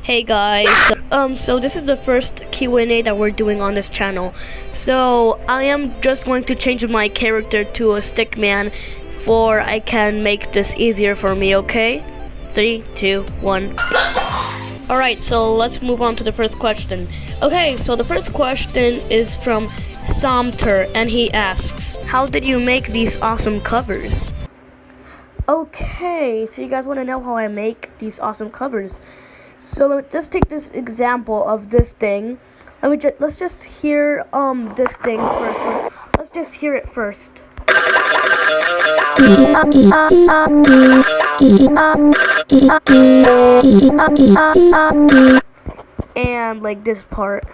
Hey guys, so this is the first Q&A that we're doing on this channel. So I am just going to change my character to a stick man for I can make this easier for me, okay? 3, 2, 1. Alright, so let's move on to the first question. Okay, so the first question is from Samter, and he asks, how did you make these awesome covers? Okay, so you guys want to know how I make these awesome covers. So let's take this example of this thing. Let's just hear this thing first. Let's just hear it first. And like this part.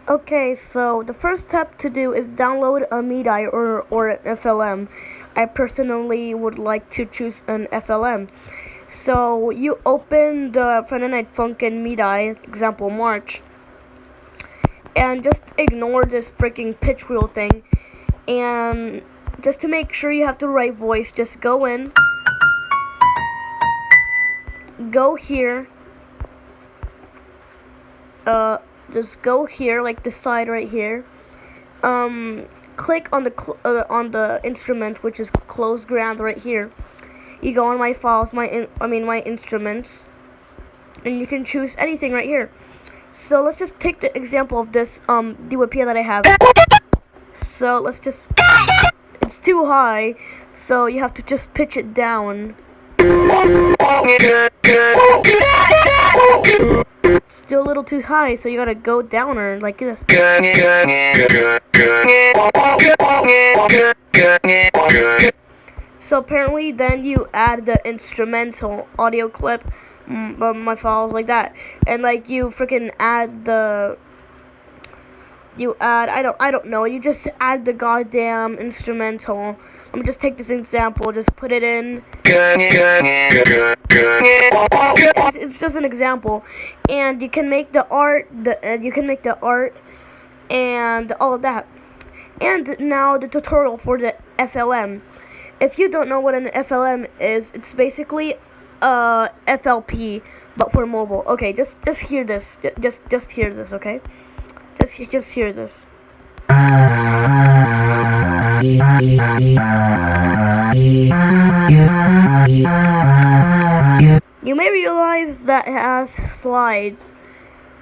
Okay, so the first step to do is download a MIDI or an FLM. I personally would like to choose an FLM. So you open the Friday Night Funkin' MIDI, example March, and just ignore this freaking pitch wheel thing. And just to make sure you have the right voice, just go in, go here, just go here, like the side right here. Click on the instrument, which is closed ground right here. You go on my files, my instruments, and you can choose anything right here. So let's just take the example of this DWP that I have. So let's just, it's too high, so you have to just pitch it down. Still a little too high, so you gotta go downer like this. So apparently then you add the instrumental audio clip, my files like that, and like you freaking add the, I don't know, you just add the goddamn instrumental. Let me just take this example, just put it in. It's just an example, and you can make the art, and all of that. And now the tutorial for the FLM. If you don't know what an FLM is, it's basically FLP, but for mobile. Okay, just hear this. Just hear this, okay? Just hear this. You may realize that it has slides.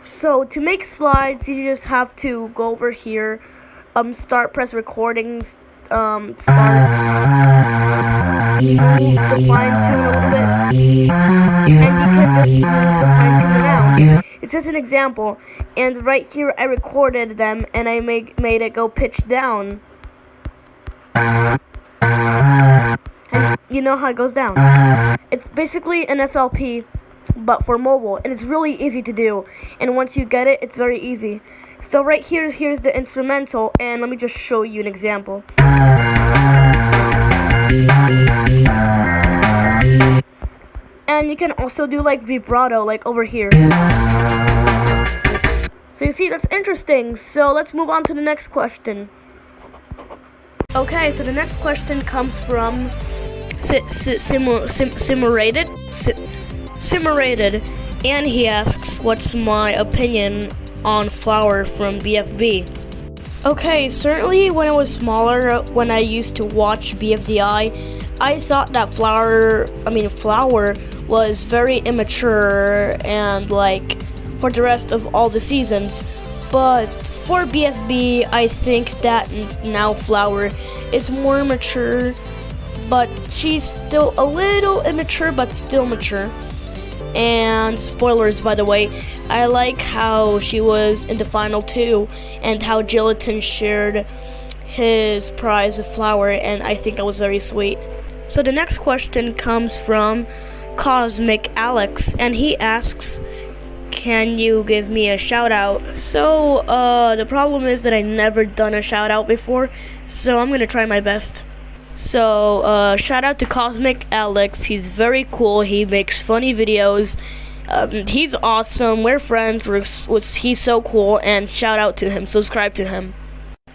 So to make slides, you just have to go over here, press recordings, start, move the fine tune a little bit, and you can just move the fine tune around. It's just an example, and right here I recorded them, and I made it go pitch down. And you know how it goes down. It's basically an FLP, but for mobile, and it's really easy to do. And once you get it, it's very easy. So right here's the instrumental, and let me just show you an example. And you can also do like vibrato, like over here. So you see, that's interesting. So let's move on to the next question. Okay, so the next question comes from Simerated, and he asks, what's my opinion on Flower from BFB? Okay, certainly when I was smaller, when I used to watch BFDI, I thought that Flower was very immature and like for the rest of all the seasons. But for BFB, I think that now Flower is more mature, but she's still a little immature, but still mature. And spoilers, by the way, I like how she was in the final 2 and how Gelatin shared his prize with Flower, and I think that was very sweet. So the next question comes from Cosmic Alex, and he asks, can you give me a shout out? So the problem is that I never done a shout out before, so I'm gonna try my best. So shout out to Cosmic Alex. He's very cool. He makes funny videos. He's awesome. We're friends. He's so cool, and shout out to him. Subscribe to him.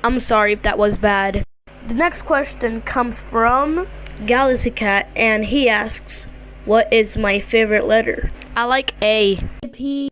I'm sorry if that was bad. The next question comes from Galaxycat, and he asks, What is my favorite letter? I like A. P.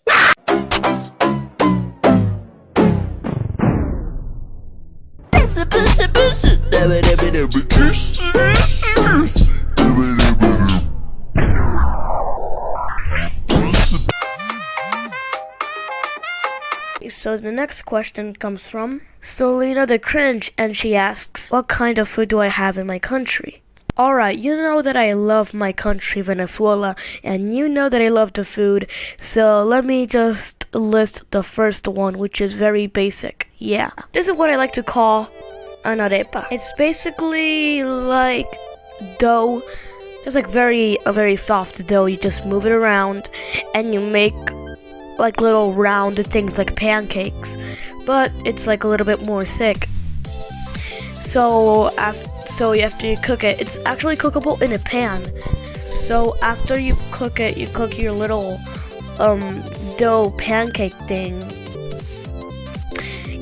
So the next question comes from Solina the Cringe, and she asks, what kind of food do I have in my country? Alright, you know that I love my country, Venezuela, and you know that I love the food, so let me just list the first one, which is very basic. Yeah. This is what I like to call an arepa. It's basically like dough. It's like a very soft dough. You just move it around and you make like little round things like pancakes, but it's like a little bit more thick. So after you cook it, it's actually cookable in a pan. So after you cook it, you cook your little dough pancake thing.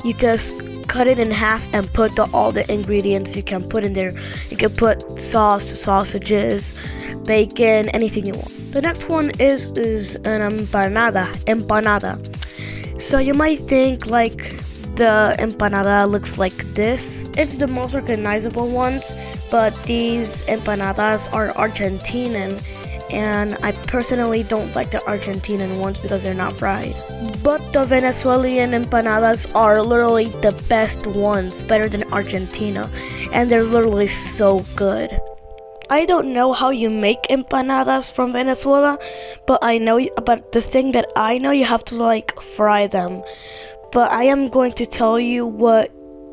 You just cut it in half and put all the ingredients you can put in there. You can put sauce, sausages, bacon, anything you want. The next one is an empanada. So you might think like the empanada looks like this. It's the most recognizable ones, but these empanadas are Argentinian, and I personally don't like the Argentinian ones because they're not fried. But the Venezuelan empanadas are literally the best ones, better than Argentina, and they're literally so good. I don't know how you make empanadas from Venezuela, but the thing that I know, you have to like fry them. But I am going to tell you what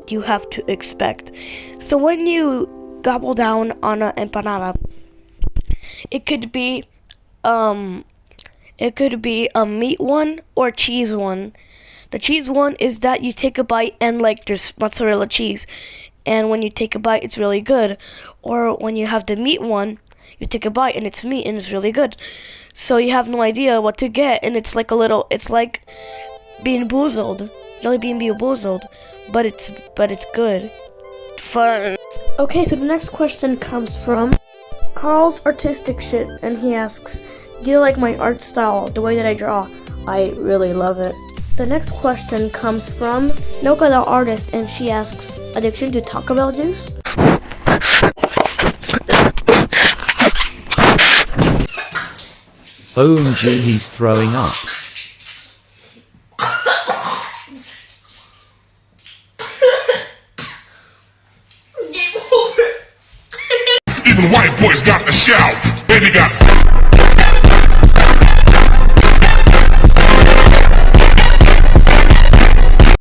you have to expect. So when you gobble down on an empanada, it could be a meat one or cheese one. The cheese one is that you take a bite and like there's mozzarella cheese, and when you take a bite it's really good. Or when you have the meat one, you take a bite and it's meat and it's really good. So you have no idea what to get, and it's like being boozled, jelly bean boozled, but it's good, fun. Okay, so the next question comes from Karl's Artistic Shit, and he asks, do you like my art style, the way that I draw? I really love it. The next question comes from Noka the Artist, and she asks, addiction to Taco Bell juice? OMG, he's throwing up. Even white boys got the shout. Baby got